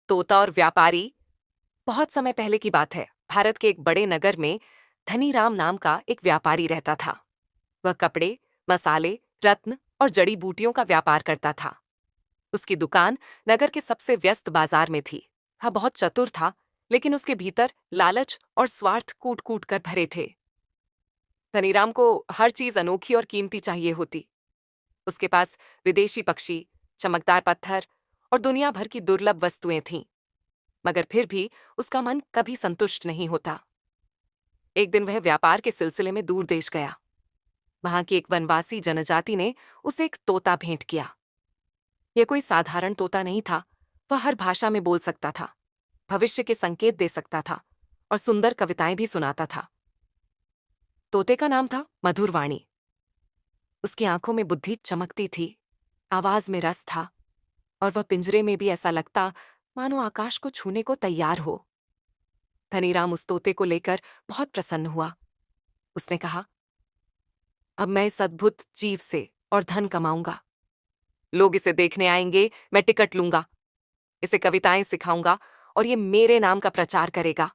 तोता और व्यापारी। बहुत समय पहले की बात है। भारत के एक बड़े नगर में धनीराम नाम का एक व्यापारी रहता था। वह कपड़े, मसाले, रत्न और जड़ी बूटियों का व्यापार करता था। उसकी दुकान नगर के सबसे व्यस्त बाजार में थी। वह बहुत चतुर था, लेकिन उसके भीतर लालच और स्वार्थ कूट कूट कर भरे थे। धनीराम को हर चीज अनोखी और कीमती चाहिए होती। उसके पास विदेशी पक्षी, चमकदार पत्थर और दुनिया भर की दुर्लभ वस्तुएं थीं, मगर फिर भी उसका मन कभी संतुष्ट नहीं होता। एक दिन वह व्यापार के सिलसिले में दूर देश गया। वहां की एक वनवासी जनजाति ने उसे एक तोता भेंट किया। यह कोई साधारण तोता नहीं था। वह हर भाषा में बोल सकता था, भविष्य के संकेत दे सकता था और सुंदर कविताएं भी सुनाता था। तोते का नाम था मधुरवाणी। उसकी आंखों में बुद्धि चमकती थी, आवाज में रस था, और वह पिंजरे में भी ऐसा लगता मानो आकाश को छूने को तैयार हो। धनीराम उस तोते को लेकर बहुत प्रसन्न हुआ। उसने कहा, अब मैं इस अद्भुत जीव से और धन कमाऊंगा। लोग इसे देखने आएंगे, मैं टिकट लूंगा, इसे कविताएं सिखाऊंगा और ये मेरे नाम का प्रचार करेगा।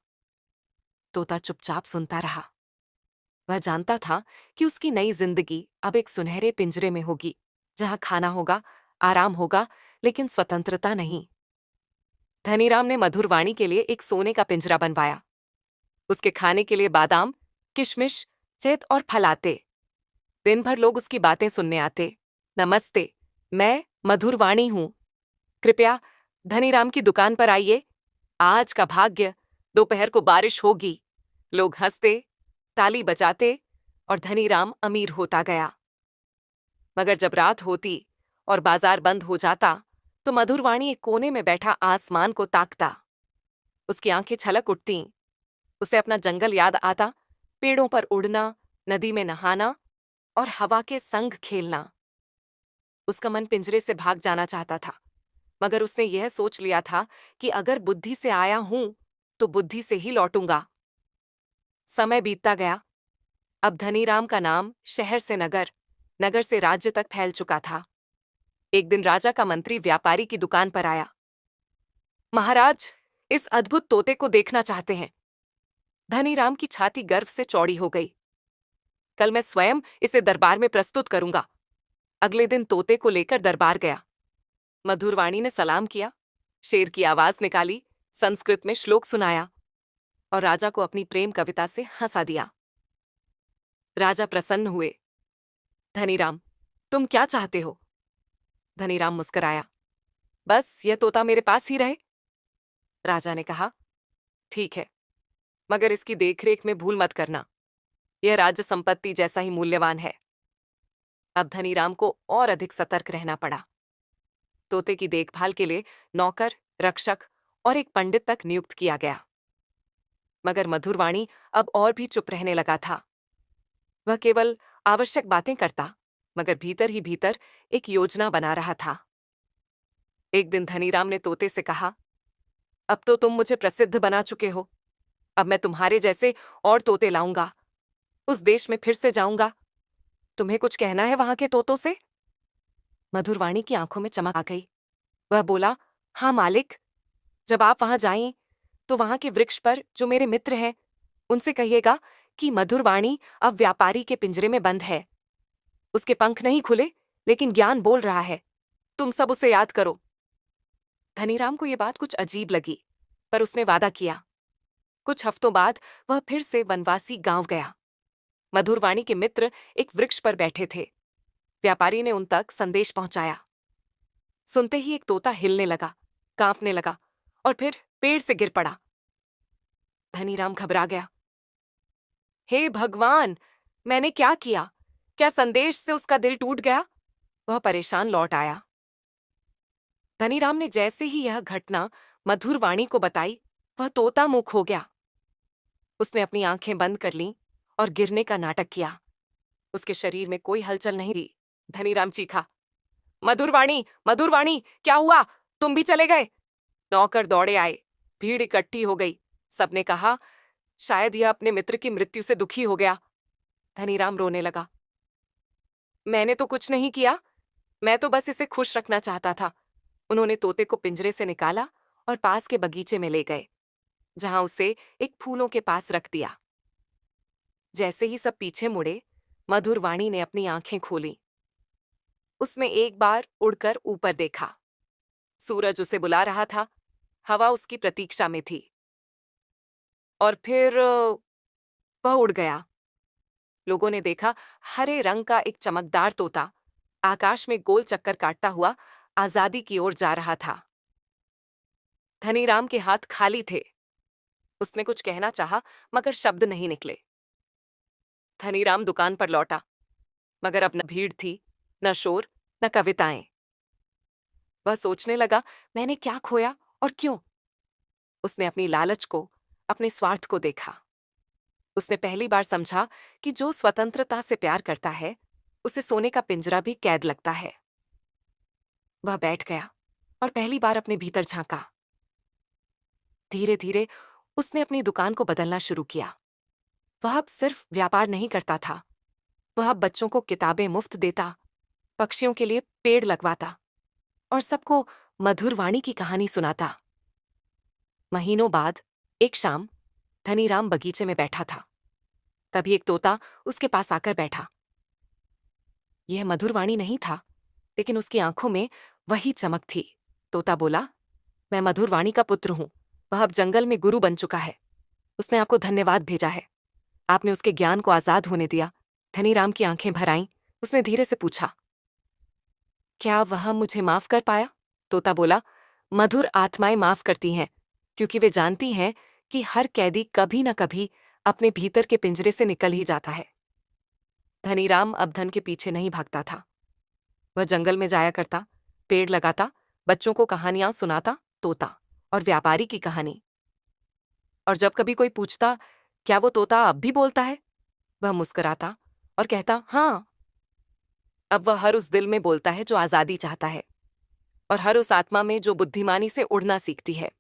तोता चुपचाप सुनता रहा। वह जानता था कि उसकी नई जिंदगी अब एक सुनहरे पिंजरे में होगी, जहां खाना होगा, आराम होगा, लेकिन स्वतंत्रता नहीं। धनीराम ने मधुरवाणी के लिए एक सोने का पिंजरा बनवाया। उसके खाने के लिए बादाम, किशमिश, शहद और फल आते। दिन भर लोग उसकी बातें सुनने आते। नमस्ते, मैं मधुरवाणी हूं, कृपया धनीराम की दुकान पर आइए। आज का भाग्य, दोपहर को बारिश होगी। लोग हंसते, ताली बजाते और धनीराम अमीर होता गया। मगर जब रात होती और बाजार बंद हो जाता, तो मधुरवाणी एक कोने में बैठा आसमान को ताकता। उसकी आंखें छलक उठतीं। उसे अपना जंगल याद आता, पेड़ों पर उड़ना, नदी में नहाना और हवा के संग खेलना। उसका मन पिंजरे से भाग जाना चाहता था, मगर उसने यह सोच लिया था कि अगर बुद्धि से आया हूं तो बुद्धि से ही लौटूंगा। समय बीतता गया। अब धनीराम का नाम शहर से नगर, नगर से राज्य तक फैल चुका था। एक दिन राजा का मंत्री व्यापारी की दुकान पर आया। महाराज, इस अद्भुत तोते को देखना चाहते हैं। धनीराम की छाती गर्व से चौड़ी हो गई। कल मैं स्वयं इसे दरबार में प्रस्तुत करूंगा। अगले दिन तोते को लेकर दरबार गया। मधुरवाणी ने सलाम किया, शेर की आवाज निकाली, संस्कृत में श्लोक सुनाया और राजा को अपनी प्रेम कविता से हंसा दिया। राजा प्रसन्न हुए। धनीराम, तुम क्या चाहते हो? धनीराम मुस्कुराया। बस यह तोता मेरे पास ही रहे। राजा ने कहा, ठीक है, मगर इसकी देखरेख में भूल मत करना। यह राज्य संपत्ति जैसा ही मूल्यवान है। अब धनीराम को और अधिक सतर्क रहना पड़ा। तोते की देखभाल के लिए नौकर, रक्षक और एक पंडित तक नियुक्त किया गया। मगर मधुरवाणी अब और भी चुप रहने लगा था। वह केवल आवश्यक बातें करता, मगर भीतर ही भीतर एक योजना बना रहा था। एक दिन धनीराम ने तोते से कहा, अब तो तुम मुझे प्रसिद्ध बना चुके हो। अब मैं तुम्हारे जैसे और तोते लाऊंगा। उस देश में फिर से जाऊंगा। तुम्हें कुछ कहना है वहां के तोतों से? मधुरवाणी की आंखों में चमक आ गई। वह बोला, हाँ मालिक, जब आप वहां जाएं तो वहां के वृक्ष पर जो मेरे मित्र हैं उनसे कहिएगा कि मधुरवाणी अब व्यापारी के पिंजरे में बंद है। उसके पंख नहीं खुले, लेकिन ज्ञान बोल रहा है। तुम सब उसे याद करो। धनीराम को यह बात कुछ अजीब लगी, पर उसने वादा किया। कुछ हफ्तों बाद वह फिर से वनवासी गांव गया। मधुरवाणी के मित्र एक वृक्ष पर बैठे थे। व्यापारी ने उन तक संदेश पहुंचाया। सुनते ही एक तोता हिलने लगा, कांपने लगा और फिर पेड़ से गिर पड़ा। धनीराम घबरा गया। हे भगवान, मैंने क्या किया? क्या संदेश से उसका दिल टूट गया? वह परेशान लौट आया। धनीराम ने जैसे ही यह घटना मधुरवाणी को बताई, वह तोता मुख हो गया। उसने अपनी आंखें बंद कर लीं और गिरने का नाटक किया। उसके शरीर में कोई हलचल नहीं थी। धनीराम चीखा, मधुरवाणी, मधुरवाणी, क्या हुआ? तुम भी चले गए? नौकर दौड़े आए। भीड़ इकट्ठी हो गई। सबने कहा, शायद यह अपने मित्र की मृत्यु से दुखी हो गया। धनीराम रोने लगा। मैंने तो कुछ नहीं किया, मैं तो बस इसे खुश रखना चाहता था। उन्होंने तोते को पिंजरे से निकाला और पास के बगीचे में ले गए, जहां उसे एक फूलों के पास रख दिया। जैसे ही सब पीछे मुड़े, मधुर वाणी ने अपनी आंखें खोली। उसने एक बार उड़कर ऊपर देखा। सूरज उसे बुला रहा था, हवा उसकी प्रतीक्षा में थी। और फिर वह उड़ गया। लोगों ने देखा, हरे रंग का एक चमकदार तोता आकाश में गोल चक्कर काटता हुआ आजादी की ओर जा रहा था। धनीराम के हाथ खाली थे। उसने कुछ कहना चाहा, मगर शब्द नहीं निकले। धनीराम दुकान पर लौटा, मगर अब न भीड़ थी, न शोर, न कविताएं। वह सोचने लगा, मैंने क्या खोया और क्यों? उसने अपनी लालच को, अपने स्वार्थ को देखा। उसने पहली बार समझा कि जो स्वतंत्रता से प्यार करता है, उसे सोने का पिंजरा भी कैद लगता है। वह बैठ गया और पहली बार अपने भीतर झांका। धीरे धीरे उसने अपनी दुकान को बदलना शुरू किया। वह अब सिर्फ व्यापार नहीं करता था, वह अब बच्चों को किताबें मुफ्त देता, पक्षियों के लिए पेड़ लगवाता और सबको मधुर वाणी की कहानी सुनाता। महीनों बाद एक शाम धनीराम बगीचे में बैठा था। तभी एक तोता उसके पास आकर बैठा। यह मधुर वाणी नहीं था, लेकिन उसकी आंखों में वही चमक थी। तोता बोला, मैं मधुर वाणी का पुत्र हूं। वह अब जंगल में गुरु बन चुका है। उसने आपको धन्यवाद भेजा है। आपने उसके ज्ञान को आजाद होने दिया। धनीराम की आंखें भर आईं। उसने धीरे से पूछा, क्या वह मुझे माफ कर पाया? तोता बोला, मधुर आत्माएं माफ करती हैं, क्योंकि वे जानती हैं कि हर कैदी कभी न कभी अपने भीतर के पिंजरे से निकल ही जाता है। धनीराम अब धन के पीछे नहीं भागता था। वह जंगल में जाया करता, पेड़ लगाता, बच्चों को कहानियां सुनाता, तोता और व्यापारी की कहानी। और जब कभी कोई पूछता, क्या वो तोता अब भी बोलता है? वह मुस्कुराता और कहता, हाँ। अब वह हर उस दिल में बोलता है जो आजादी चाहता है, और हर उस आत्मा में जो बुद्धिमानी से उड़ना सीखती है।